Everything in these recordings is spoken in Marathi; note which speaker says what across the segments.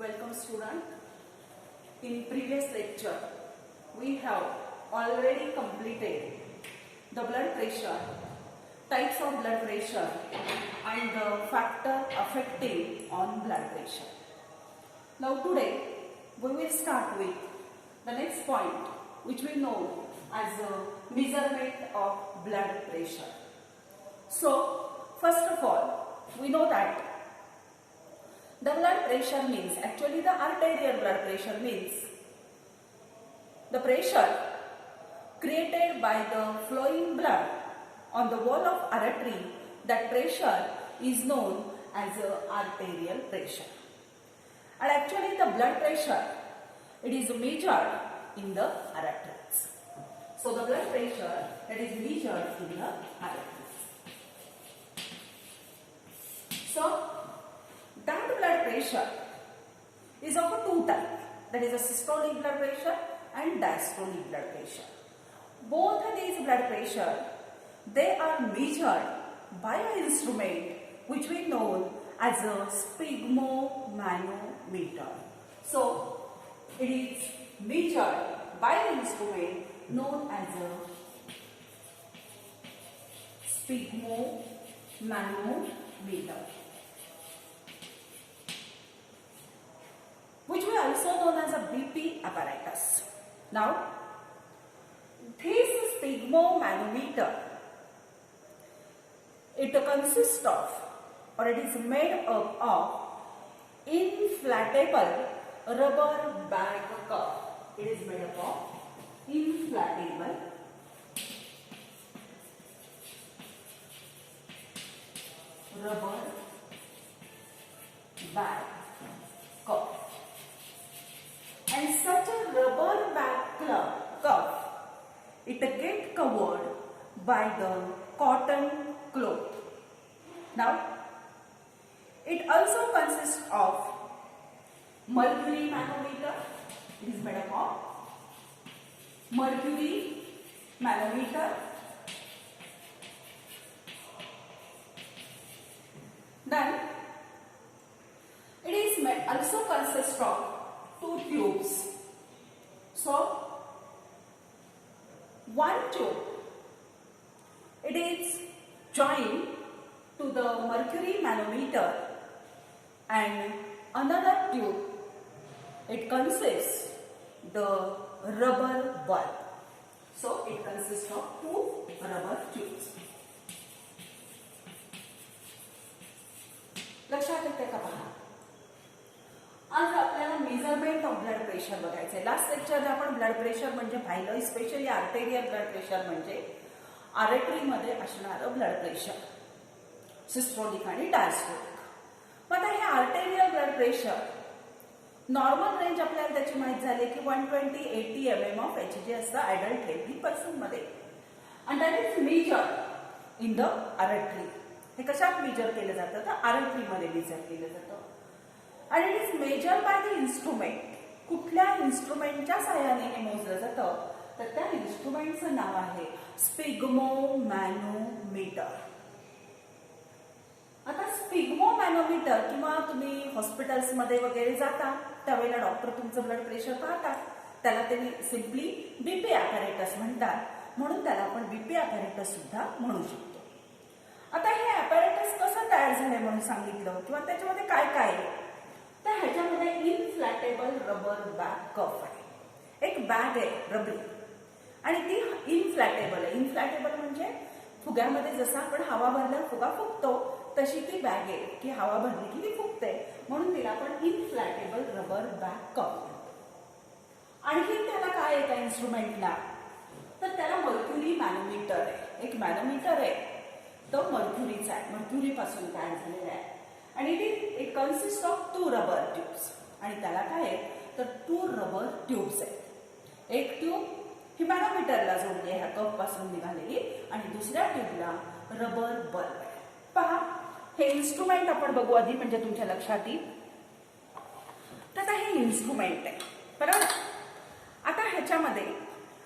Speaker 1: Welcome student. In previous lecture we have already completed the blood pressure, types of blood pressure and the factor affecting on blood pressure. Now today we will start with the next point which we know as a measurement of blood pressure. So first of all we know that the blood pressure means, actually the arterial blood pressure means the pressure created by the flowing blood on the wall of artery. That pressure is known as arterial pressure. And actually the blood pressure, it is measured in the arteries. So the blood pressure that is measured in the arteries. So that blood pressure is of two types, that is a systolic blood pressure and diastolic blood pressure. Both of these blood pressure, they are measured by an instrument which we know as a sphygmomanometer. So it is measured by an instrument known as a sphygmomanometer, which we also known as a BP apparatus. Now, this sphygmomanometer, it consists of, or it is made up of inflatable rubber bag cup. It is made up of inflatable rubber bag cup. And such a rubber bag cup, it gets covered by the cotton cloth. Now, it also consists of mercury manometer. It is made up of mercury manometer. Then, it is also consists of two tubes. So, one tube, it is joined to the mercury manometer, and another tube, it consists the rubber bulb. So, it consists of two rubber tubes. लक्षात येते का पहा? आज आपल्याला मेजरमेंट ऑफ ब्लड प्रेशर बघायचं आहे. लास्ट लेक्चरला आपण ब्लड प्रेशर म्हणजे पाहिलं, स्पेशली आर्टेरियल ब्लड प्रेशर म्हणजे आर्टरीमध्ये असणारं ब्लड प्रेशर, सिस्टोलिक आणि डायस्टोलिक. मग आता हे arterial blood pressure normal range आपल्याला त्याची माहित झाली की 120-80 mm ऑफ HG असतं ॲडल्ट हेल्दी पर्सन मध्ये. आणि that is measure in the artery. हे कशात मेजर केलं जातं तर आर्टरीमध्ये मेजर केलं जातं. आणि it is measure by the instrument. कुठल्या इन्स्ट्रुमेंटच्या सहाय्याने हे मोजलं जातं तर त्या इन्स्ट्रुमेंटचं नाव आहे स्फिग्मोमॅनोमीटर. आता स्फिग्मोमॅनोमीटर किंवा तुम्ही हॉस्पिटल्समध्ये वगैरे जाता त्यावेळेला डॉक्टर तुमचं ब्लड प्रेशर पाहतात, त्याला त्यांनी सिम्पली बीपी ॲपॅरेटस म्हणतात, म्हणून त्याला आपण बीपी ॲपॅरेटस सुद्धा म्हणू शकतो. आता हे ॲपॅरेटस कसं तयार झालंय म्हणून सांगितलं किंवा त्याच्यामध्ये काय काय आहे तर ह्याच्यामध्ये इनफ्लॅटेबल रबर बॅग कफ आहे. एक बॅग आहे रबरी आणि ती इनफ्लॅटेबल आहे. इनफ्लॅटेबल म्हणजे फुग्यामध्ये जसं आपण हवा भरल्यावर फुगा फुगतो तशी ती बॅग आहे की हवा भरली की ती फुगते, म्हणून तिला आपण इनफ्लॅटेबल रबर बॅग कफ म्हणतो. आणखी त्याला काय आहे त्या इन्स्ट्रुमेंटला तर त्याला मर्क्युरी मॅनोमीटर आहे. एक मॅनोमीटर आहे तो मर्क्युरीचा आहे, मर्क्युरी पासून तयार झालेला आहे. आणि it consist of two rubber tubes. आणि त्याला काय आहे तर टू रबर ट्यूब्स आहेत. एक ट्यूब ही मॅनोमीटरला जोडली आहे ह्या कप पासून निघालेली आणि दुसऱ्या ट्यूबला रबर बल्ब आहे. पहा हे इन्स्ट्रुमेंट आपण बघू आधी म्हणजे तुमच्या लक्षात येईल. तर आता हे इन्स्ट्रुमेंट आहे बरोबर. आता ह्याच्यामध्ये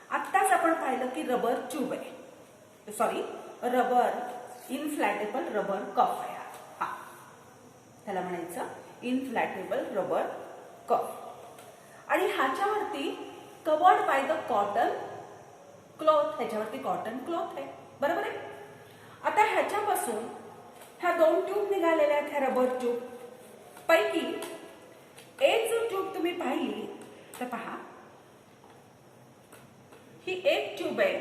Speaker 1: आत्ताच आपण पाहिलं की रबर ट्यूब आहे, सॉरी रबर इनफ्लॅटेबल रबर कफ आहे. त्याला म्हणायचं इनफ्लॅटेबल रबर कफ आणि ह्याच्यावरती covered by the cotton cloth, ह्याच्यावरती कॉटन क्लॉथ आहे, बरोबर आहे. आता ह्याच्यापासून ह्या 2 ट्यूब निघालेल्या आहेत, ह्या रबर ट्यूब पैकी एक जर ट्यूब तुम्ही पाहिली तर पहा, ही एक ट्यूब आहे,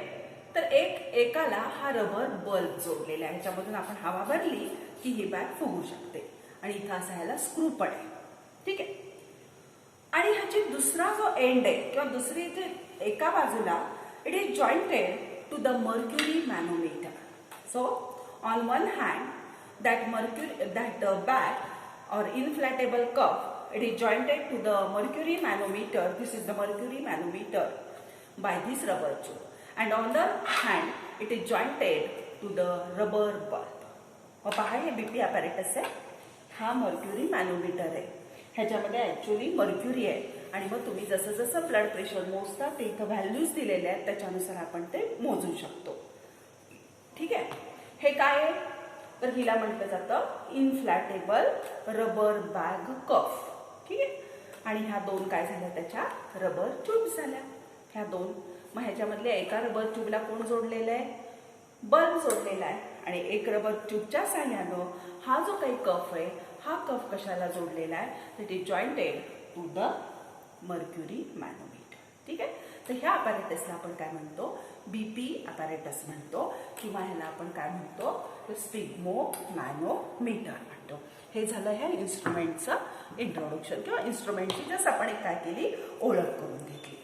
Speaker 1: तर एकाला हा रबर बल्ब जोडलेला आहे. ह्याच्यामधून आपण हवा भरली की ही बॅग फुगू शकते आणि इथं असा ह्याला स्क्रू पण आहे, ठीक आहे. आणि ह्याची दुसरा जो एंड आहे किंवा दुसरी इथे एका बाजूला it is jointed to the mercury manometer. So on one hand that bag or inflatable cup, it is jointed to the mercury manometer. This is the mercury manometer by this rubber tube, and on the hand it is jointed to the rubber bulb. पहा हे बीपी apparatus आहे, हा मर्क्युरी मॅनोमीटर आहे, ह्याच्यामध्ये ऍक्च्युअली मर्क्युरी आहे आणि मग तुम्ही जसं जसं ब्लड प्रेशर मोजता ते इथं व्हॅल्यूज दिलेले आहेत त्याच्यानुसार आपण ते मोजू शकतो, ठीक आहे. हे काय आहे तर हिला म्हटलं जातं इन्फ्लॅटेबल रबर बॅग कफ, ठीक आहे. आणि ह्या 2 काय झाल्या, त्याच्या रबर ट्यूब झाल्या, ह्या 2. मग ह्याच्यामधल्या एका रबर ट्यूबला कोण जोडलेलं आहे, बल्ब जोडलेला आहे आणि एक रबर ट्यूबच्या साह्यानं हा जो काही कफ आहे हा कफ कशाला जोडलेला आहे, it is jointed to the mercury manometer, ठीक आहे. तर ह्या अपॅरेटसला आपण काय म्हणतो, बीपी अपॅरेटस म्हणतो किंवा ह्याला आपण काय म्हणतो, स्पिग्मो मॅनोमीटर म्हणतो. हे झालं ह्या इन्स्ट्रुमेंटचं इंट्रोडक्शन किंवा इन्स्ट्रुमेंटची जस्ट आपण एक काय केली, ओळख करून घेतली.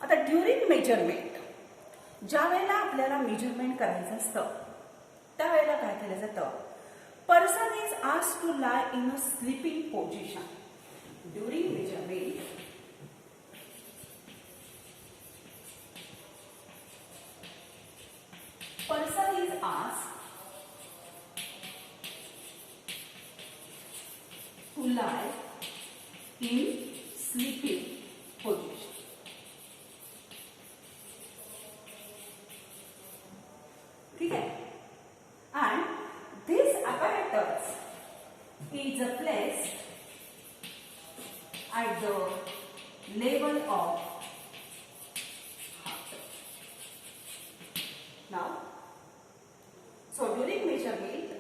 Speaker 1: आता ड्युरिंग मेजरमेंट, ज्या वेळेला आपल्याला मेजरमेंट करायचं असतं त्यावेळेला काय केलं जातं, person is asked to lie in a sleeping position. During measurement person is asked to lie in sleeping position. ठीक है, and this apparatus is placed at the level of heart. Now, so during measurement,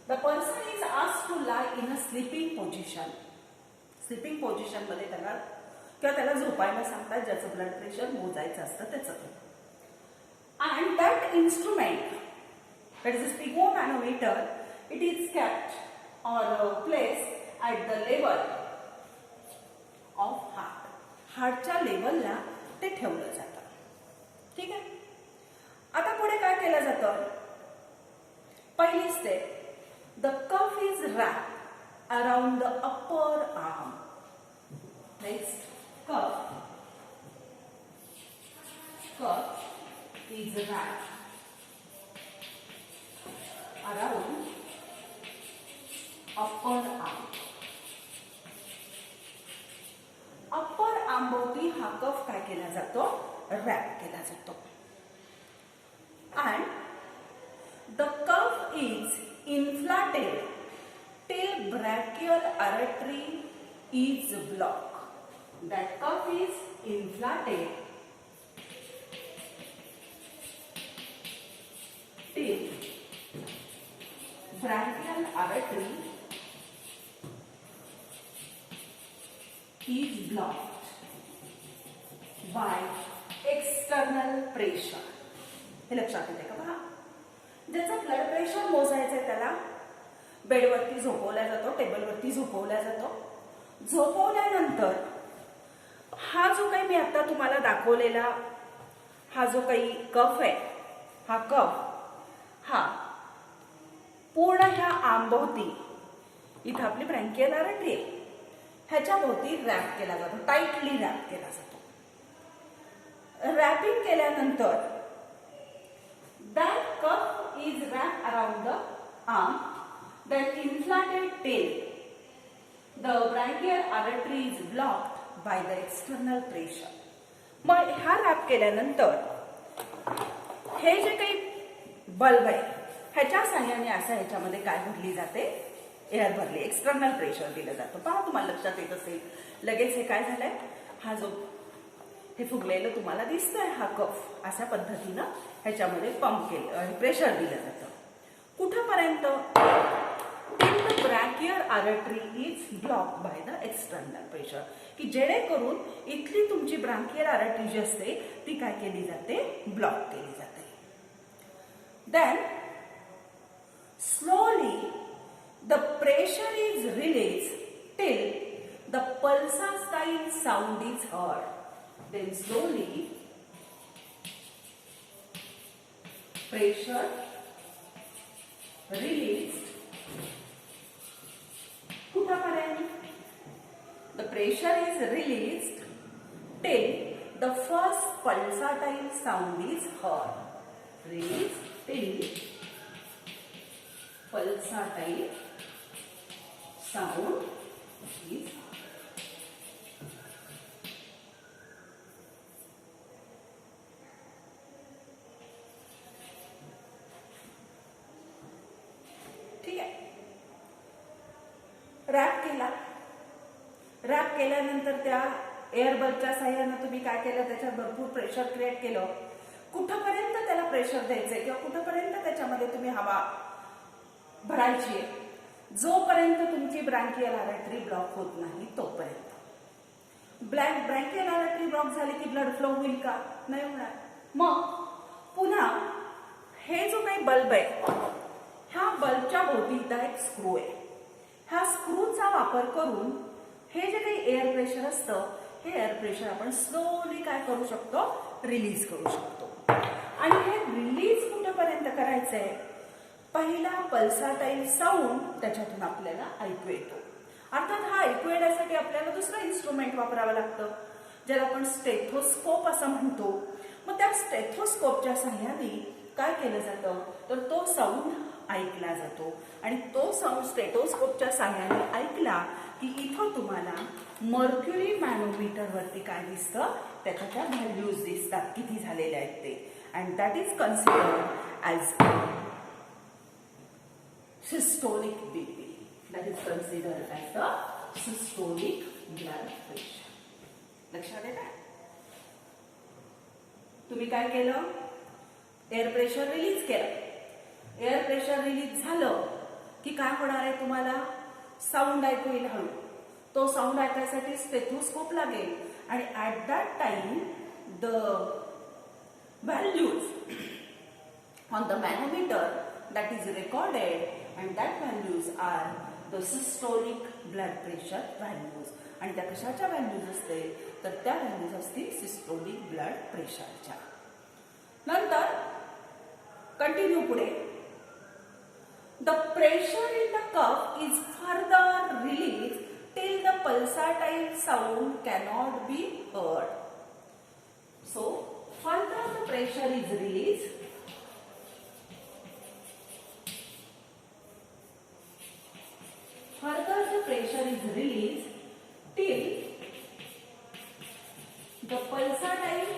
Speaker 1: the person is asked to lie in a sleeping position. Sleeping position मध्ये त्याला किंवा त्याला झोपायला सांगतात ज्याचं ब्लड प्रेशर मोजायचं असतं त्याचं. And that instrument, that is a sphygmomanometer, it is kept or placed at the level of heart. हार्टच्या लेवलला ते ठेवलं जातं, ठीक आहे. आता पुढे काय केलं जातं, पहिली step, the cuff is wrapped around the upper arm. Next, cuff is wrapped around upper arm. Upper आर्मभोवती हा कफ काय केला जातो, रॅप केला जातो. And the cuff is inflated till brachial artery is blocked. That cuff is inflated till brachial artery is blocked by external pressure. हे लक्षात येते का पहा, ज्याचं ब्लड प्रेशर मोजायचंय त्याला बेडवरती झोपवला जातो, टेबलवरती झोपवला जातो. झोपवल्यानंतर हा जो काही मी आता तुम्हाला दाखवलेला हा जो काही कफ आहे, हा कफ हा पूर्ण ह्या आंबोवती, इथं आपली ब्रँकियल आर्टरी आहे, ह्याच्या भोवती रॅप केला जातो, टाईटली रॅप केला जातो. रॅपिंग केल्यानंतर that cuff is wrapped around the arm, that inflated tail, the brachial artery is blocked by the external pressure. मग हा रॅप केल्यानंतर हे जे काही बल्ब आहे ह्याच्या साह्याने असं ह्याच्यामध्ये काय भरली जाते, एअर भरली, एक्सटर्नल प्रेशर दिलं जातं. पहा तुम्हाला लक्षात येत असेल. लगेच हे काय झालंय, हा जो हे फुगलेलं तुम्हाला दिसतंय, हा कफ अशा पद्धतीनं ह्याच्यामध्ये पंप केलं, प्रेशर दिलं जातं. कुठपर्यंत? Till the brachial artery is block by the external pressure, की जेणेकरून इथली तुमची ब्रँकियर आर्टरी जी असते ती काय केली जाते, ब्लॉक केली जाते. Then slowly the pressure is released till the pulsatile sound is heard. Then slowly pressure released. The pressure is released till the first pulsatile sound is heard. Released till pulsatile sound is heard. ठीक आहे. रॅप केल्यानंतर त्या एअर बल्बच्या साह्यानं तुम्ही काय केलं, त्याच्यात भरपूर प्रेशर क्रिएट केलं. कुठपर्यंत त्याला प्रेशर द्यायचंय किंवा कुठपर्यंत त्याच्यामध्ये तुम्ही हवा भरायची आहे, जोपर्यंत तुमची ब्रँकियल आर्टरी ब्लॉक होत नाही तोपर्यंत. ब्रँकियल आर्टरी ब्लॉक झाली की ब्लड फ्लो होईल का? नाही होणार. मग पुन्हा हे जो काही बल्ब आहे, ह्या बल्बच्या भोवती इथं एक स्क्रू आहे. ह्या स्क्रूचा वापर करून हे जे काही एअर प्रेशर असतं, हे एअर प्रेशर आपण स्लोली काय करू शकतो, रिलीज करू शकतो. आणि हे रिलीज कुठपर्यंत करायचंय, पहिला पल्साटाईल साऊंड त्याच्यातून आपल्याला ऐकू येतो. अर्थात हा ऐकू येण्यासाठी आपल्याला दुसरं इन्स्ट्रुमेंट वापरावं लागतं, ज्याला आपण स्टेथोस्कोप असं म्हणतो. मग त्या स्टेथोस्कोपच्या सहाय्याने काय केलं जातं, तर तो साऊंड ऐकला जातो. आणि तो साऊंड स्टेथोस्कोपच्या सहाय्याने ऐकला की इथं तुम्हाला मर्क्युरी मॅनोमीटर वरती काय दिसतं, त्याच्या त्या व्हॅल्यूज दिसतात, किती झालेले आहेत ते. And that is considered as systolic BP. That is considered as the systolic blood pressure. लक्षात आहे का? तुम्ही काय केलं, एअर प्रेशर रिलीज केलं. एअर प्रेशर रिलीज झालं की काय होणार आहे, तुम्हाला साऊंड ऐकू येईल हळू. तो साऊंड ऐकायसाठी स्टेथोस्कोप लागेल. आणि at that time the values on the manometer that is recorded and that values are the systolic blood pressure values. आणि त्या कशाच्या व्हॅल्यूज असते, तर त्या व्हॅल्यूज असतील सिस्टोलिक ब्लड प्रेशरच्या. नंतर कंटिन्यू पुढे. The pressure in the cuff is further release till the pulsatile sound cannot be heard. So further the pressure is release. Further, the pressure is released till the pulsatile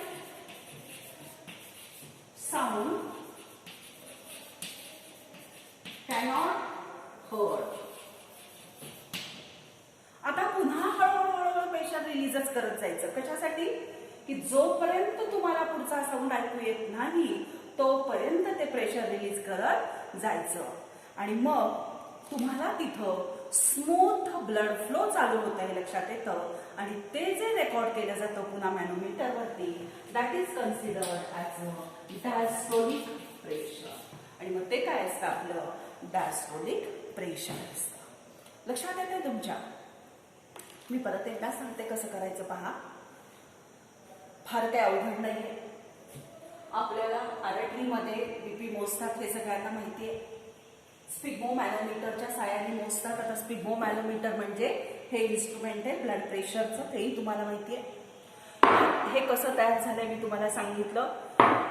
Speaker 1: sound cannot heard. आता पुन्हा हळूहळू प्रेशर रिलीजच करत जायचं. कशासाठी, की जोपर्यंत तुम्हाला पुढचा साऊंड ऐकू येत नाही तोपर्यंत ते प्रेशर रिलीज करत जायचं. आणि मग तुम्हाला तिथं स्मूथ ब्लड फ्लो चालू होत आहे, लक्षात येतं. आणि ते जे रेकॉर्ड केलं जातं पुन्हा मॅनोमीटर वरती, that is considered as diastolic pressure. आणि मग ते काय असतं, आपलं डायस्टोलिक प्रेशर असतं. लक्षात येते तुमच्या? मी परत एकदा सांगते कसं करायचं पहा. फार काही अवघड नाहीये. आपल्याला आर्टरीमध्ये बीपी मोजतात हे सगळ्यांना माहिती आहे. स्पिग्मो मॅनोमीटरच्या साह्याने मोजतात. आता स्पिग्मो मॅनोमीटर म्हणजे हे इन्स्ट्रुमेंट आहे ब्लड प्रेशरचं, तेही तुम्हाला माहिती आहे. हे कसं तयार झालंय मी तुम्हाला सांगितलं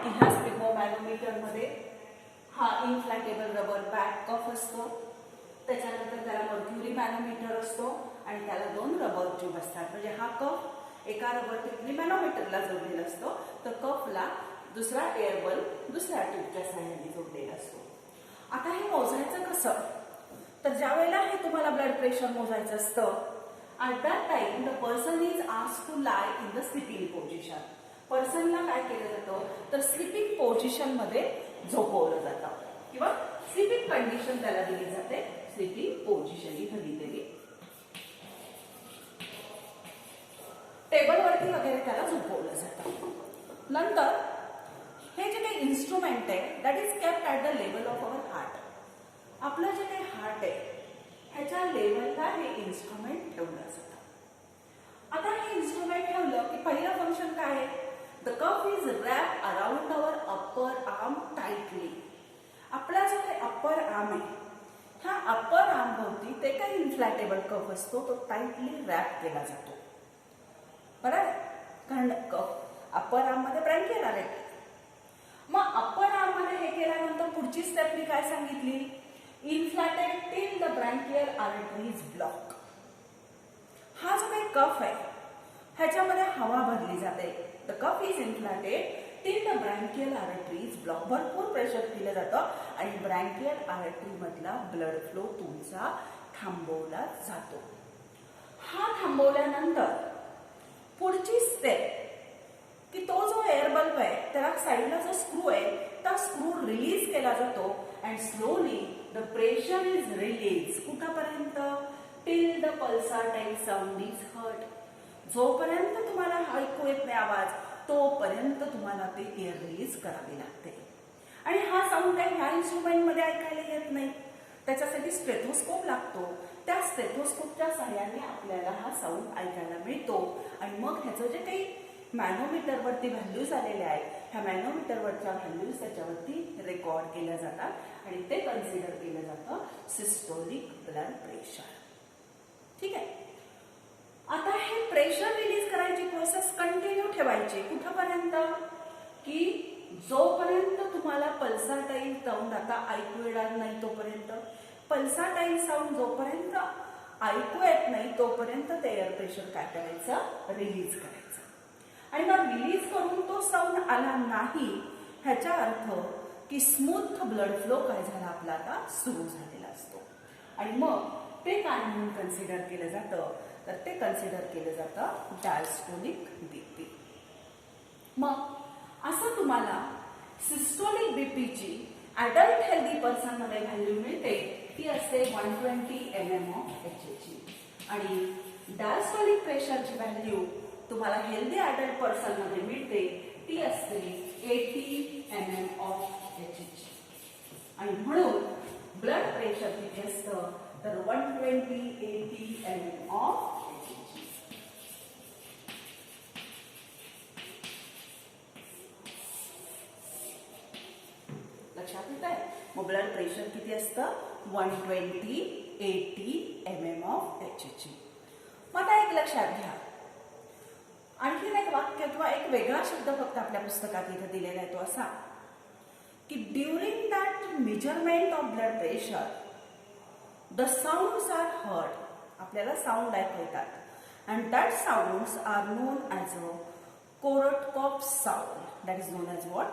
Speaker 1: की ह्या स्पिग्मो मॅनोमीटरमध्ये हा इन्फ्लॅटेबल रबर बॅक कफ असतो. त्याच्यानंतर त्याला मर्क्युरी मॅनोमीटर असतो आणि त्याला 2 रबर ट्यूब असतात. म्हणजे हा कफ एका रबर ट्यूबने मॅनोमीटरला जोडलेला असतो, तर कफला दुसरा एअर बल्ब दुसऱ्या ट्यूबच्या साह्याने जोडलेला असतो. आता हे मोजायचं कसं, तर ज्या वेळेला हे तुम्हाला ब्लड प्रेशर मोजायचं असतं, at that time the person is asked to lie in the sleeping position. पर्सनला काय केलं जातं, तर स्लीपिंग पोझिशन मध्ये झोपवलं जातं किंवा स्लीपिंग कंडिशन त्याला दिली जाते. स्लीपिंग पोझिशन इथं दिलेली, टेबलवरती वगैरे त्याला झोपवलं जातं. नंतर हे जे काही इन्स्ट्रुमेंट आहे that is kept at the level of our heart. आपलं जे काही हार्ट आहे ह्याच्या लेवलला हे इन्स्ट्रुमेंट ठेवलं जातं. आता हे इन्स्ट्रुमेंट ठेवलं की पहिलं फंक्शन काय आहे, the cuff is wrap around our upper arm tightly. आपला जो काही अप्पर आर्म आहे ह्या अप्पर आर्म भोवती ते काही इन्फ्लॅटेबल कफ असतो तो टाईटली रॅप केला जातो. बरोबर, कारण कफ अप्पर आर्म मध्ये ब्रँकियल आर्टरी. मग अप्पर आर्म मध्ये हे केल्यानंतर पुढची स्टेप मी काय सांगितली, inflated till the brachial artery is block. हा जो काही कफ आहे ह्याच्यामध्ये हवा भरली जाते. The cuff is inflated till the brachial artery is block. भरपूर प्रेशर दिलं जातं आणि ब्रँकियल आर्टरी मधला ब्लड फ्लो तुमचा थांबवला जातो. हा थांबवल्यानंतर पुढची स्टेप की तो जो एअर बल्ब आहे त्याला साईडला जो स्क्रू आहे त्या स्क्रू रिलीज केला जातो and slowly the pressure is release. कुठपर्यंत, till the pulsatile sound is heard. जोपर्यंत तुम्हाला ऐकू येत नाही आवाज तोपर्यंत तुम्हाला ते एअर रिलीज करावी लागते. आणि हा साऊंड काही ह्या इन्स्ट्रुमेंट मध्ये ऐकायला येत नाही, त्याच्यासाठी स्टेथोस्कोप लागतो. त्या स्टेथोस्कोपच्या सहाय्याने आपल्याला हा साऊंड ऐकायला मिळतो. आणि मग ह्याचं जे काही मॅनोमीटरवरती व्हॅल्यूज आलेले आहेत ह्या मॅनोमीटरवरच्या व्हॅल्यूज त्याच्यावरती रेकॉर्ड केल्या जातात आणि ते कन्सिडर केलं जातं सिस्टोलिक ब्लड प्रेशर. ठीक आहे. आता हे प्रेशर रिलीज करायची प्रोसेस कंटिन्यू ठेवायची कुठपर्यंत, की जोपर्यंत तुम्हाला पल्साटाईल साऊंड आता ऐकू येणार नाही तोपर्यंत. पल्साटाईल साऊंड जोपर्यंत ऐकू येत नाही तोपर्यंत ते एअर प्रेशर काय करायचं, रिलीज करायचं. आणि मग रिलीज करून तो साऊंड आला नाही ह्याचा अर्थ की स्मूथ ब्लड फ्लो काय झाला आपला आता सुरू झालेला असतो. आणि मग ते काय म्हणून कन्सिडर केलं जातं, तर ते कन्सिडर केलं जातं डायस्टोलिक बीपी. मग असं तुम्हाला सिस्टोलिक बीपीची ॲडल्ट हेल्दी पर्सन मध्ये व्हॅल्यू मिळते, ती असते 120 mm of HG. आणि डायस्टोलिक प्रेशरची व्हॅल्यू तुम्हाला हेल्दी ॲडल्ट पर्सन मध्ये मिळते, ती असते 80 mm of HG. आणि म्हणून ब्लड प्रेशर किती असतं, तर 120-80 mm of HG. लक्षात येत आहे. मग ब्लड प्रेशर किती असतं, 120-80 mm of HG. मग आता एक लक्षात घ्या, आणखीन एक वाक्य किंवा एक वेगळा शब्द फक्त आपल्या पुस्तकात इथे दिलेला आहे तो असा की during that measurement of blood pressure the sounds are heard. आपल्याला साऊंड ऐकू येतात and that sounds are known as a Korotkoff sound. That is known as what,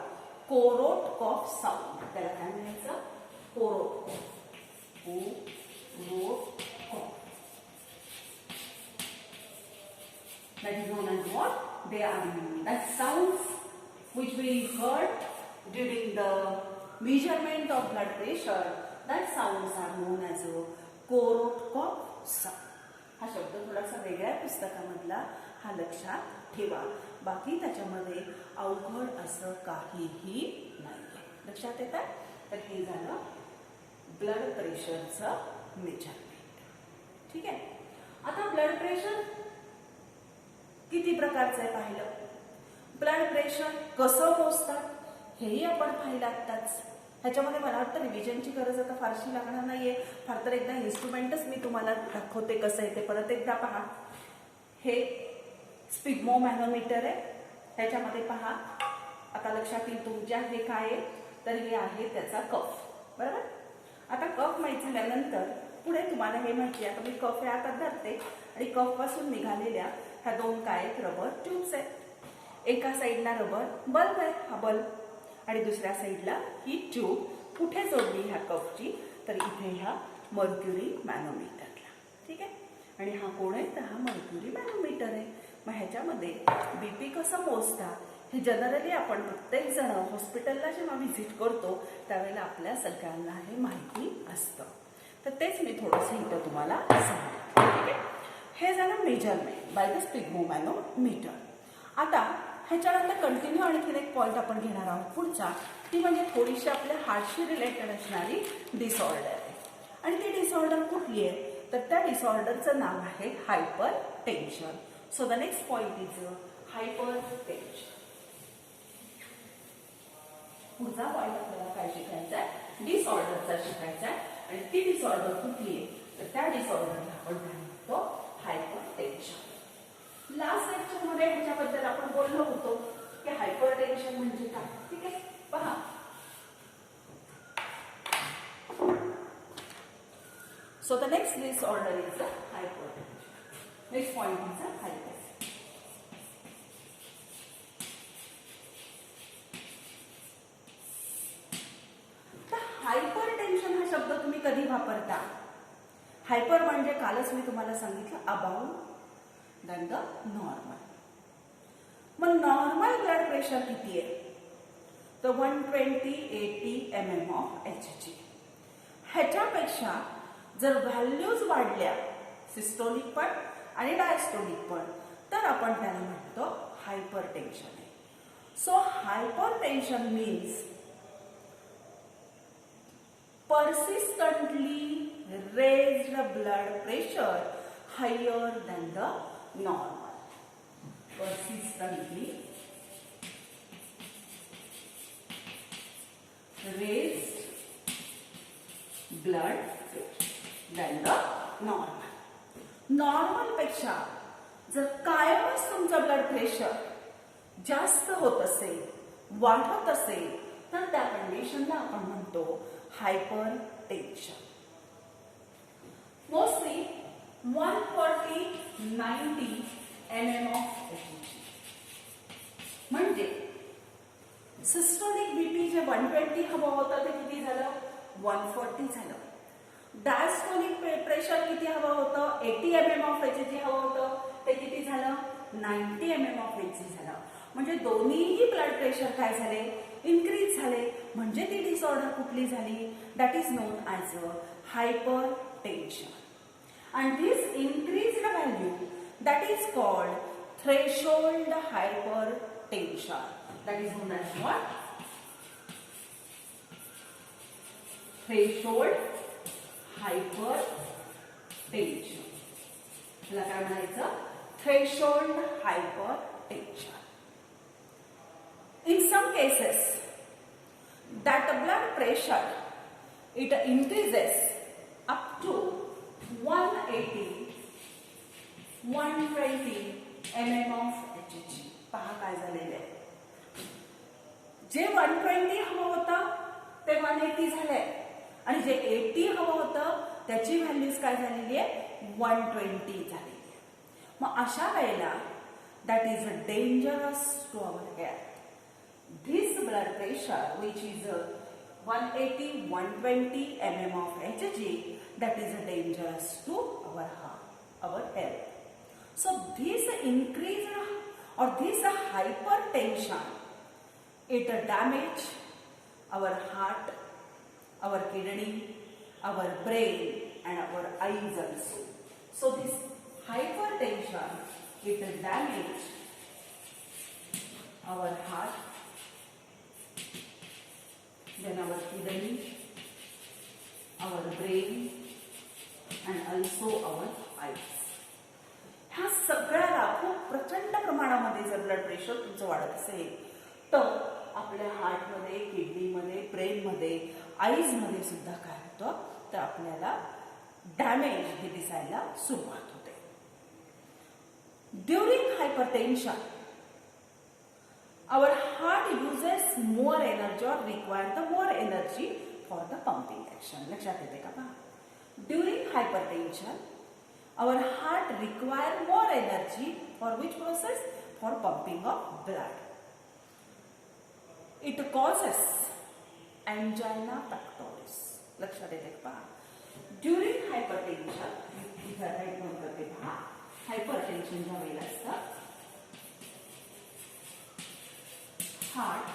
Speaker 1: Korotkoff sound. त्याला काय म्हणायचं, Korotkoff. That is known as what? They are that sounds which we heard during the measurement of blood pressure. That sounds are known as a Korotkoff sound. हा शब्द थोडासा वेगळ्या पुस्तकामधला, हा लक्षात ठेवा. बाकी त्याच्यामध्ये अवघड असं काहीही नाहीये. लक्षात येतं. तर हे झालं ब्लड प्रेशरचं मेजरमेंट. ठीक आहे. आता ब्लड प्रेशर किती प्रकारचं आहे पाहिलं, ब्लड प्रेशर कसं मोजतात हेही आपण पाहिलं आत्ताच. ह्याच्यामध्ये मला वाटतं रिव्हिजनची गरज आता फारशी लागणार नाहीये. फार तर एकदा इन्स्ट्रुमेंटच मी तुम्हाला दाखवते कसं आहे ते परत एकदा पहा. हे स्पिग्मो मॅनोमीटर आहे. ह्याच्यामध्ये पहा, आता लक्षात येईल तुमच्या हे काय आहे, तर हे आहे त्याचा कफ. बरोबर. आता कफ माहीत झाल्यानंतर पुढे तुम्हाला हे माहिती आहे. आता मी कफ हे आता धरते आणि कफ पासून निघालेल्या ह्या दोन काय आहेत, रबर ट्यूब्स आहेत. एका साईडला रबर बल्ब आहे, हा बल्ब, आणि दुसऱ्या साईडला ही ट्यूब कुठे जोडली ह्या कफची, तर इथे ह्या मर्क्युरी मॅनोमीटरला. ठीक आहे. आणि हा कोण आहे तर हा मर्क्युरी मॅनोमीटर आहे. मग ह्याच्यामध्ये बीपी कसं मोजतात हे जनरली आपण प्रत्येक जण हॉस्पिटलला जेव्हा व्हिजिट करतो त्यावेळेला आपल्या सगळ्यांना हे माहिती असतं. तर तेच मी थोडंसं इथं तुम्हाला सांगते. ठीक आहे. हे झालं मेजरमेंट बाय द स्पिग्मोमॅनोमीटर. आता ह्याच्यानंतर कंटिन्यू आणखीन एक पॉईंट आपण घेणार आहोत पुढचा, ती म्हणजे थोडीशी आपल्या हार्टशी रिलेटेड असणारी डिसऑर्डर आहे. आणि ती डिसऑर्डर कुठली आहे तर त्या डिसऑर्डरचं नाव आहे hyper tension. So the next point is hyper tension. पुढचा पॉइंट आपल्याला काय शिकायचा आहे, डिसऑर्डरचा शिकायचा आहे. आणि ती डिसऑर्डर कुठली आहे तर त्या डिसऑर्डरला आपण म्हणतो हायपर टेन्शन. लास्ट लेक्चरमध्ये ह्याच्याबद्दल आपण बोललो होतो की हायपर टेन्शन म्हणजे काय. ठीक आहे. पहा, so the next disorder is hypertension. Next point is hypertension. तर हायपरटेन्शन हा शब्द तुम्ही कधी वापरता. हायपर म्हणजे कालच मी तुम्हाला सांगितलं अबाउट दॅन द नॉर्मल. मग नॉर्मल ब्लड प्रेशर किती आहे तर 120/80 mm ऑफ Hg. ह्याच्यापेक्षा जर व्हॅल्यूज वाढल्या सिस्टोलिक पण आणि डायस्टोलिक पण तर आपण त्याला म्हणतो हायपरटेन्शन आहे. So hypertension means persistently raised blood pressure higher than the normal. Persistently raised blood pressure than the normal. Normal पेक्षा जर कायमच तुमचं ब्लड प्रेशर जास्त होत असेल, वाढत असेल तर त्या कंडिशनला आपण म्हणतो hyper tension. Mostly 140/90 mm of Hg. म्हणजे सिस्टोलिक बीपी जे 120 हवं होतं ते किती झालं 140 झालं. डायस्टोलिक प्रेशर किती हवं होतं 80 mm ऑफ Hg हवं होतं ते किती झालं 90 mm ऑफ Hg झालं. म्हणजे दोन्हीही ब्लड प्रेशर काय झाले इन्क्रीज झाले. म्हणजे ती डिसऑर्डर कुठली झाली that is known as hyper tension. And this increased value that is called threshold hyper tension. That is known as what threshold hyper tension. त्याला काय म्हणायचं threshold hyper tension. In some cases, that blood pressure it increases up to 180/120 mm of Hg. पहा काय झालेलं आहे. जे 120 हवं होतं ते 180 झालंय आणि जे 80 हवं होतं त्याची व्हॅल्यूज काय झालेली आहे 120 झालेली आहे. मग अशा वेळेला that is dangerous to our health. This blood pressure which is 180/120 mm of Hg that is dangerous to our heart, our health. So this increased or this hypertension it damage our heart, our kidney, our brain and our eyes also. So this hypertension it damage our heart, then our kidney, our brain and also our eyes. ह्या सगळ्याला खूप प्रचंड प्रमाणामध्ये जर ब्लड प्रेशर तुमचं वाढत असेल तर आपल्या हार्टमध्ये, किडनीमध्ये, ब्रेनमध्ये, आईजमध्ये सुद्धा काय होतं तर आपल्याला डॅमेज हे दिसायला सुरुवात होते. During hypertension our heart uses more energy or require the more energy for the pumping action. लक्षात येते का पहा. During hypertension our heart require more energy for which process? For pumping of blood. It causes angina pectoris. लक्षात येते का पहा. ड्युरिंग हायपरटेन्शन, इथं राईट नोट करते पहा, हायपरटेन्शन ज्या वेळेला असतं, heart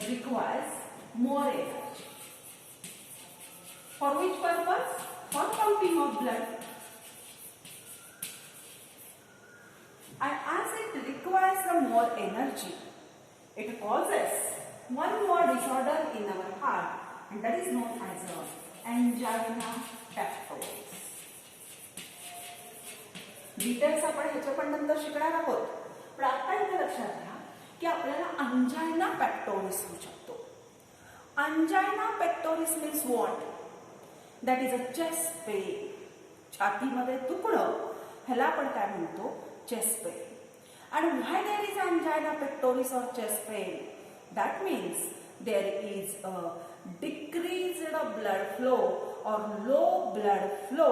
Speaker 1: requires more energy. For which purpose? For pumping of blood. And as it requires the more energy, it causes one more disorder in our heart, and that is known as angina pectoris. Details आपण ह्याच्या पण नंतर शिकणार आहोत, पण आता इथे लक्षात घ्या की आपल्याला अंजायना पेक्टोरिस होऊ शकतो. Angina pectoris means what? That is a chest pain. छातीमध्ये दुखणं ह्याला आपण काय म्हणतो? Chest pain. आणि why there is angina pectoris और chest pain? That means there is a decreased blood flow और low blood flow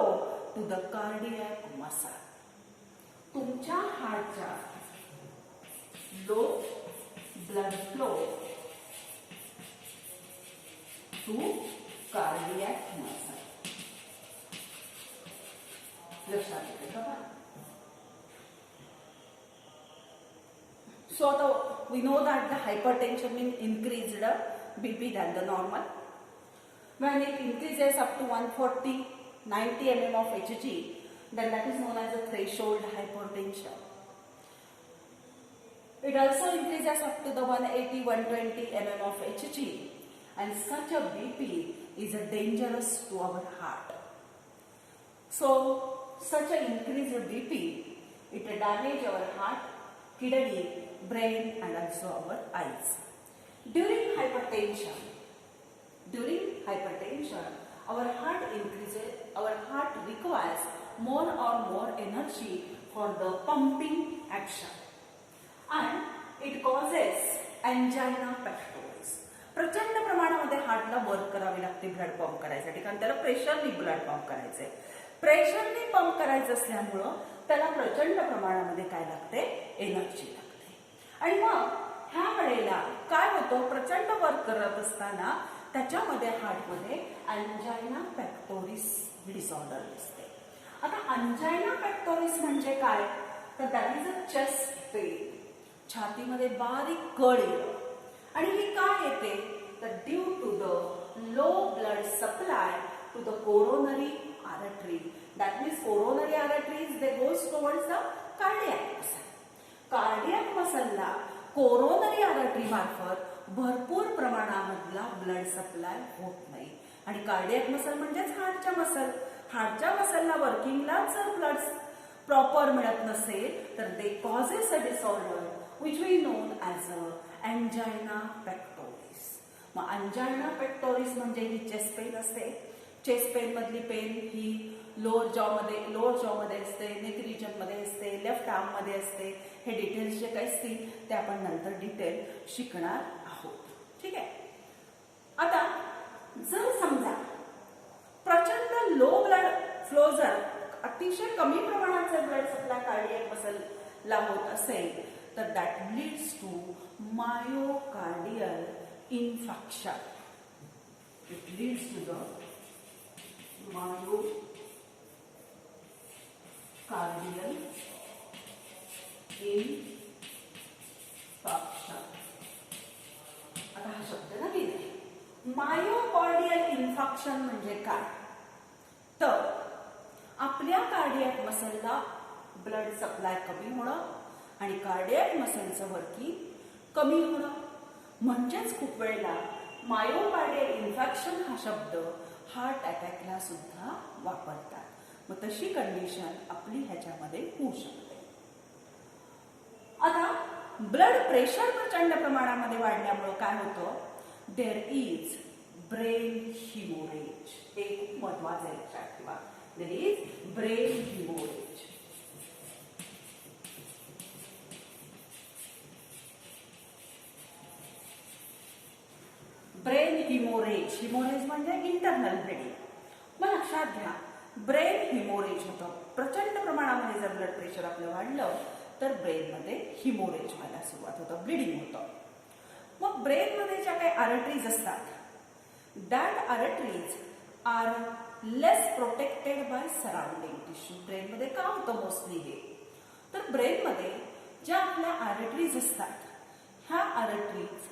Speaker 1: to the cardiac muscle. तुमच्या हार्टच्या low blood flow to cardiac muscle. लक्षात येते का? So we know that the hypertension means increased BP than the normal. When it increases up to 140, 90 mm of Hg, then that is known as a threshold hypertension. It also increases up to the 180, 120 mm of Hg, and such a BP is dangerous to our heart. So, such an increased BP, it damages our heart, kidney, brain, and also our eyes. During hypertension, our heart increases, our heart requires more and more energy for the pumping action. And it causes angina pectoris. प्रचंड प्रमाणामध्ये हार्टला वर्क करावी लागते ब्लड पंप करायसाठी, कारण त्याला प्रेशरनी ब्लड पंप करायचंय. प्रेशरनी पंप करायचं असल्यामुळं त्याला प्रचंड प्रमाणामध्ये काय लागते? एनर्जी लागते. आणि मग ह्या वेळेला काय होतं? प्रचंड वर्क करत असताना त्याच्यामध्ये हार्टमध्ये अंजायना पेक्टोरिस डिसऑर्डर दिसते. आता अंजायना पेक्टोरिस म्हणजे काय? तर that is a chest pain. छातीमध्ये बारीक कळ येतं. आणि ही काय येते? तर due to the low blood supply to the coronary artery. That means coronary arteries they goes towards the cardiac muscle. Cardiac मसलला कोरोनरी आर्टरी मार्फत भरपूर प्रमाणामधला ब्लड सप्लाय होत नाही. आणि कार्डियक मसल म्हणजेच हार्टच्या मसल. हार्टच्या मसलला वर्किंगलाच जर ब्लड प्रॉपर मिळत नसेल तर they causes a disorder which we known as angina pectoris. मग angina pectoris म्हणजे ही चेस्ट पेन असते. चेस्ट पेन मधली पेन ही लोअर जॉमध्ये असते, नेक रिजन मध्ये असते, लेफ्ट आर्म मध्ये असते. हे डिटेल्स जे काही असतील ते आपण नंतर डिटेल शिकणार आहोत. ठीक आहे. आता जर समजा प्रचंड लो ब्लड फ्लो, जर अतिशय कमी प्रमाणात जर ब्लड सप्लाय कार्डियक मसलला होत असेल तर that leads to myocardial infarction. It leads to the myocardial infarction. आता हा शब्द नवीन आहे. मायोकार्डियल इन्फॉर्क्शन म्हणजे काय? तर आपल्या कार्डियक मसलला ब्लड सप्लाय कमी होणं आणि कार्डियक मसलचं वर्किंग कमी होणं. म्हणजेच खूप वेळेला मायोकार्डियल इन्फेक्शन हा शब्द हार्ट अटॅकला सुद्धा वापरतात. मग तशी कंडिशन आपली ह्याच्यामध्ये होऊ शकते. आता ब्लड प्रेशर प्रचंड प्रमाणामध्ये वाढल्यामुळे काय होतं? There is brain haemorrhage. हे खूप महत्वाचं आहे, लक्षात ठेवा. There is brain haemorrhage. Brain haemorrhage. Haemorrhage म्हणजे इंटरनल ब्लिडिंग. मग लक्षात घ्या, ब्रेन हिमोरेज होतं. प्रचंड प्रमाणामध्ये जर ब्लड प्रेशर आपलं वाढलं तर ब्रेनमध्ये हिमोरेज व्हायला सुरुवात होतं, ब्लिडिंग होतं. मग ब्रेनमध्ये ज्या काही आर्टरीज असतात, that arteries are less protected by surrounding tissue. ब्रेनमध्ये का होतं मोस्टली हे? तर ब्रेनमध्ये ज्या आपल्या आर्टरीज असतात, ह्या आर्टरीज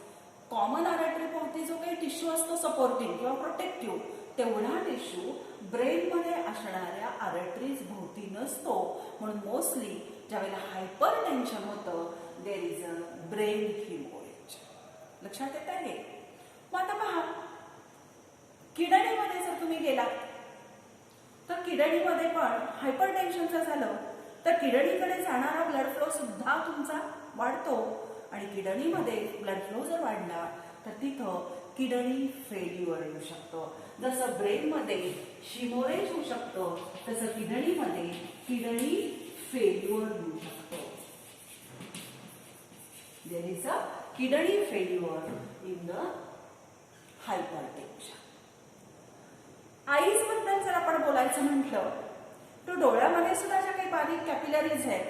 Speaker 1: कॉमन आर्टरी भोवती जो काही टिश्यू असतो सपोर्टिंग किंवा प्रोटेक्टिव्ह, तेवढा टिश्यू ब्रेनमध्ये असणाऱ्या आर्टरीज भोवती नसतो. म्हणून मोस्टली ज्यावेळेला हायपर टेन्शन होतं, there is a brain haemorrhage. लक्षात येत आहे? मग आता पहा, किडनीमध्ये जर तुम्ही गेलात तर किडनीमध्ये पण हायपर टेन्शनचं झालं तर किडनीकडे जाणारा ब्लड फ्लो सुद्धा तुमचा वाढतो. आणि किडनीमध्ये ब्लड फ्लो जर वाढला तर तिथं किडनी फेल्युअर येऊ शकतं. जसं ब्रेनमध्ये हिमोरेज होऊ शकतं, तसं किडनीमध्ये किडनी फेल्युअर होऊ शकतं. There is a kidney failure in the hypertension. Eyes बद्दल जर आपण बोलायचं म्हटलं तर डोळ्यामध्ये सुद्धा ज्या काही बारीक कॅपिलरीज आहेत,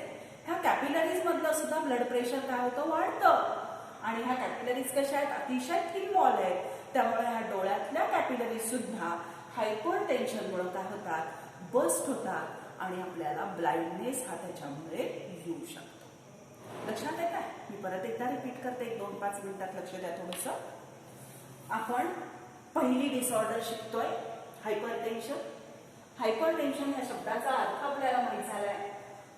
Speaker 1: ह्या कॅपिलरीज मधलं सुद्धा ब्लड प्रेशर काय होतं? वाढतं. आणि ह्या कॅपिलरीज कशा आहेत? अतिशय थिन वॉल आहेत. त्यामुळे ह्या डोळ्यातल्या कॅपिलरीज सुद्धा हायपर टेन्शनमुळे काय होतात? बस्ट होतात आणि आपल्याला ब्लाइंडनेस हा त्याच्यामुळे येऊ शकतो. लक्षात येत आहे? मी परत एकदा रिपीट करते, 2-5 मिनिटात लक्ष द्या थोडंसं. आपण पहिली डिसऑर्डर शिकतोय, हायपरटेन्शन. हायपरटेन्शन या शब्दाचा अर्थ आपल्याला माहित झालाय,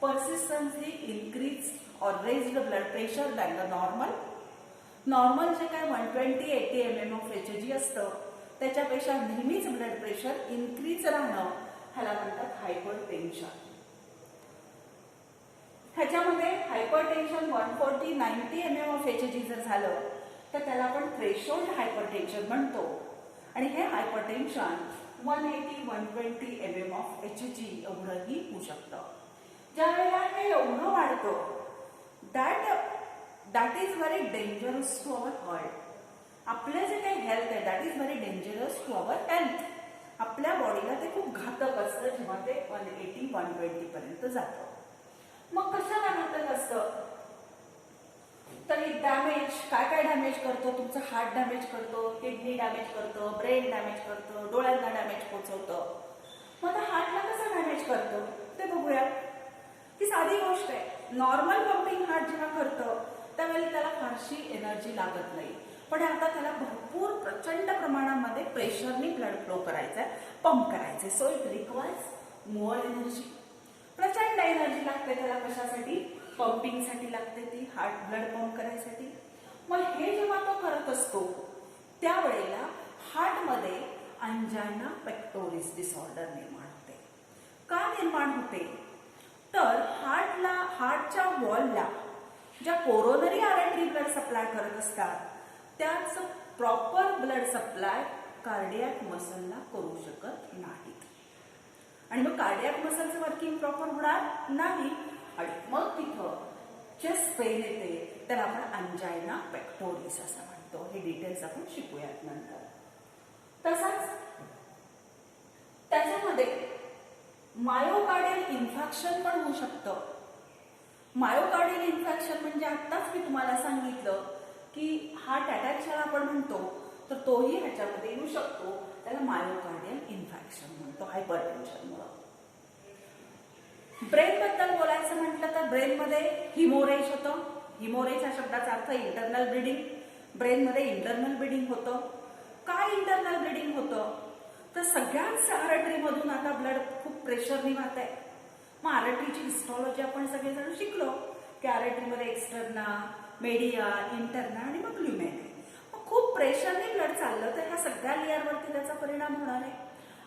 Speaker 1: persistently increased or raised blood pressure than the normal. Normal जे काय 120-80 mm of HG असतं त्याच्यापेक्षा नेहमीच ब्लड प्रेशर इन्क्रीज राहणं ह्याला म्हणतात हायपरटेन्शन. ह्याच्यामध्ये हायपरटेन्शन 140-90 mm of HG जर झालं तर त्याला आपण थ्रेशोल्ड हायपरटेन्शन म्हणतो. आणि हे हायपरटेन्शन 180-120 mm of HG एवढंही होऊ शकतं. ज्या वेळेला हे एवढं वाढतं, that is very dangerous to our heart. आपलं जे काही हेल्थ आहे that is very dangerous to our health. आपल्या बॉडीला ते खूप घातक असतं जेव्हा ते 180-120 पर्यंत जातं. मग कशाला घातक असतं? तर डॅमेज, काय काय डॅमेज करतो? तुमचं हार्ट डॅमेज करतो, किडनी डॅमेज करतो, ब्रेन डॅमेज करतो, डोळ्यांना डॅमेज पोहोचवतं. मग आता हार्टला कसं डॅमेज करतो ते बघूया. ही साधी गोष्ट आहे. नॉर्मल पंपिंग हार्ट जेव्हा करतं त्यावेळेला त्याला फारशी एनर्जी लागत नाही, पण आता त्याला भरपूर प्रचंड प्रमाणामध्ये प्रेशरनी ब्लड फ्लो करायचा आहे, पंप करायचे. So it requires more energy. प्रचंड एनर्जी लागते त्याला. कशासाठी? पंपिंगसाठी लागते ती, हार्ट ब्लड पंप करायसाठी. मग हे जेव्हा तो करत असतो त्यावेळेला हार्टमध्ये अंजायना पेक्टोरिस डिसऑर्डर निर्माण होते. का निर्माण होते? तर हार्टच्या वॉलला ज्या कोरोनरी आर्टरी ब्लड सप्लाय करत असतात त्याच प्रॉपर ब्लड सप्लाय कार्डियक मसलला करू शकत नाहीत. आणि मग कार्डियक मसलचं वर्किंग प्रॉपर होणार नाही आणि मग तिथं चेस्ट पेन येते. त्याला आपण अंजायना पेक्टोरिस असं म्हणतो. हे डिटेल्स आपण शिकूयात नंतर. तसंच त्याच्यामध्ये मायोकार्डियल इन्फेक्शन पण होऊ शकतं. मायोकार्डियल इन्फेक्शन म्हणजे आत्ताच मी तुम्हाला सांगितलं की हार्ट अटॅक ज्याला आपण म्हणतो तर तोही ह्याच्यामध्ये येऊ शकतो. त्याला मायोकार्डियल इन्फेक्शन म्हणतो हायपरटेन्शनमुळे. ब्रेन बद्दल बोलायचं म्हटलं तर ब्रेनमध्ये हिमोरेज होतं. हिमोरेज या शब्दाचा अर्थ इंटरनल ब्लिडिंग. ब्रेनमध्ये इंटरनल ब्लिडिंग होतं. काय इंटरनल ब्लिडिंग होतं? तर सगळ्याच आर्टरीमधून आता ब्लड खूप प्रेशरनी वाहत आहे. मग आर्टरीची हिस्टॉलॉजी आपण सगळेजण शिकलो की आर्टरीमध्ये एक्सटर्ना, मेडिया, इंटरना आणि मग ल्युमेन आहे. मग खूप प्रेशरने ब्लड चाललं तर ह्या सगळ्या लेअरवरती त्याचा परिणाम होणार आहे.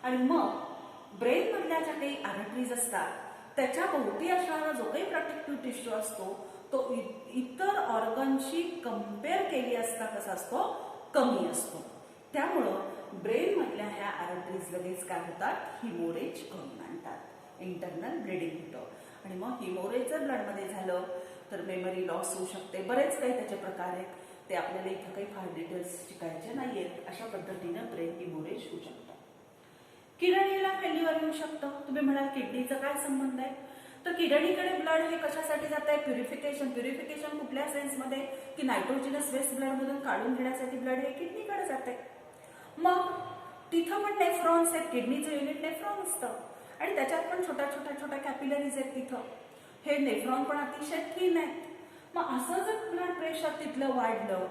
Speaker 1: आणि मग ब्रेन मधल्या ज्या काही आर्टरीज असतात त्याच्या भोवती असणारा जो काही प्रोटेक्टिव्ह टिश्यू असतो तो इतर ऑर्गनशी कम्पेअर केली असता कसा असतो? कमी असतो. त्यामुळं ब्रेन मधल्या ह्या आर्टरीज लगेच काय होतात? हिमोरेज करून आणतात. इंटरनल ब्लिडिंग होतं. आणि मग हिमोरेज जर ब्लडमध्ये झालं तर मेमरी लॉस होऊ शकते. बरेच काही त्याचे प्रकार आहेत, ते आपल्याला इथं काही फार डिटेल्स शिकायचे नाहीयेत. अशा पद्धतीनं ब्रेन हिमोरेज होऊ शकतं. किडनीला फेल्युअर येऊ शकतं. तुम्ही म्हणाल किडनीचा काय संबंध आहे? तर किडनीकडे ब्लड हे कशासाठी जात आहे? प्युरिफिकेशन. प्युरिफिकेशन कुठल्या सेन्समध्ये? की नायट्रोजिनस वेस्ट ब्लडमधून काढून घेण्यासाठी ब्लड हे किडनीकडे जाते. मग तिथं पण नेफ्रॉन्स आहेत, किडनीचं युनिट नेफ्रॉन असतं आणि त्याच्यात पण छोट्या छोट्या छोट्या कॅपिलरीज आहेत तिथं. हे नेफ्रॉन पण अतिशय थिन आहेत. मग असं जर ब्लड प्रेशर तिथलं वाढलं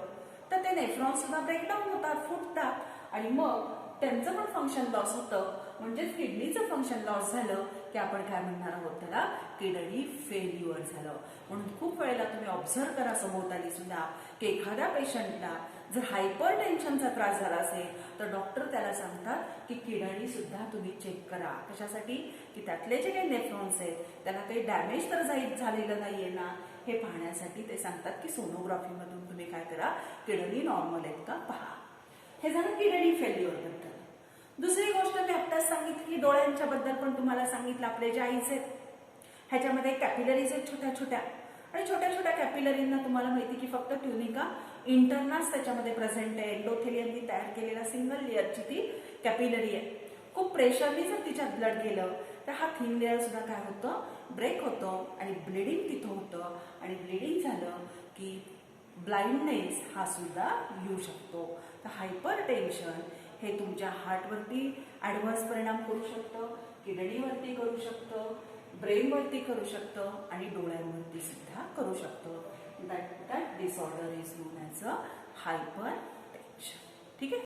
Speaker 1: तर ते नेफ्रॉन सुद्धा ब्रेकडाऊन होतात, फुटतात आणि मग त्यांचं पण फंक्शन लॉस होतं. म्हणजेच किडनीचं फंक्शन लॉस झालं की आपण काय म्हणणार आहोत त्याला, किडनी फेल्युअर झालं. म्हणून खूप वेळेला तुम्ही ऑब्झर्व करा सभोवताली सुद्धा की एखाद्या पेशंटला जर हायपर टेन्शनचा त्रास झाला असेल तर डॉक्टर त्याला सांगतात की किडनी सुद्धा तुम्ही चेक करा. कशासाठी? की त्यातले जे काही नेफ्रॉन्स आहेत त्याला काही डॅमेज तर झालेलं नाहीये ना हे पाहण्यासाठी ते सांगतात की सोनोग्राफी मधून तुम्ही काय करा, किडनी नॉर्मल आहेत का पहा. हे झालं किडनी फेल्युअर बद्दल. दुसरी गोष्ट मी आत्ताच सांगितली, डोळ्यांच्या बद्दल पण तुम्हाला सांगितलं. आपले जे आईज आहेत ह्याच्यामध्ये कॅपिलरीज आहेत छोट्या छोट्या आणि छोट्या छोट्या कॅपिलरींना तुम्हाला माहिती की फक्त ट्युनिका इंटरनाच त्याच्यामध्ये प्रेझेंट आहे. एंडोथेलियमनी तयार केलेला सिंगल लेअरची ती कॅपिलरी आहे. खूप प्रेशरनी जर तिच्यात ब्लड गेलं तर हा थिन लेअर सुद्धा काय होतं, ब्रेक होतं आणि ब्लिडिंग तिथं होतं आणि ब्लिडिंग झालं की ब्लाइंडनेस हा सुद्धा येऊ शकतो. तर हायपर टेन्शन हे तुमच्या हार्टवरती ॲडव्हर्स परिणाम करू शकतं, किडनीवरती करू शकतं, ब्रेनवरती करू शकतं आणि डोळ्यांवरती सुद्धा करू शकतं. That disorder is known as a hyper tension. ठीक आहे.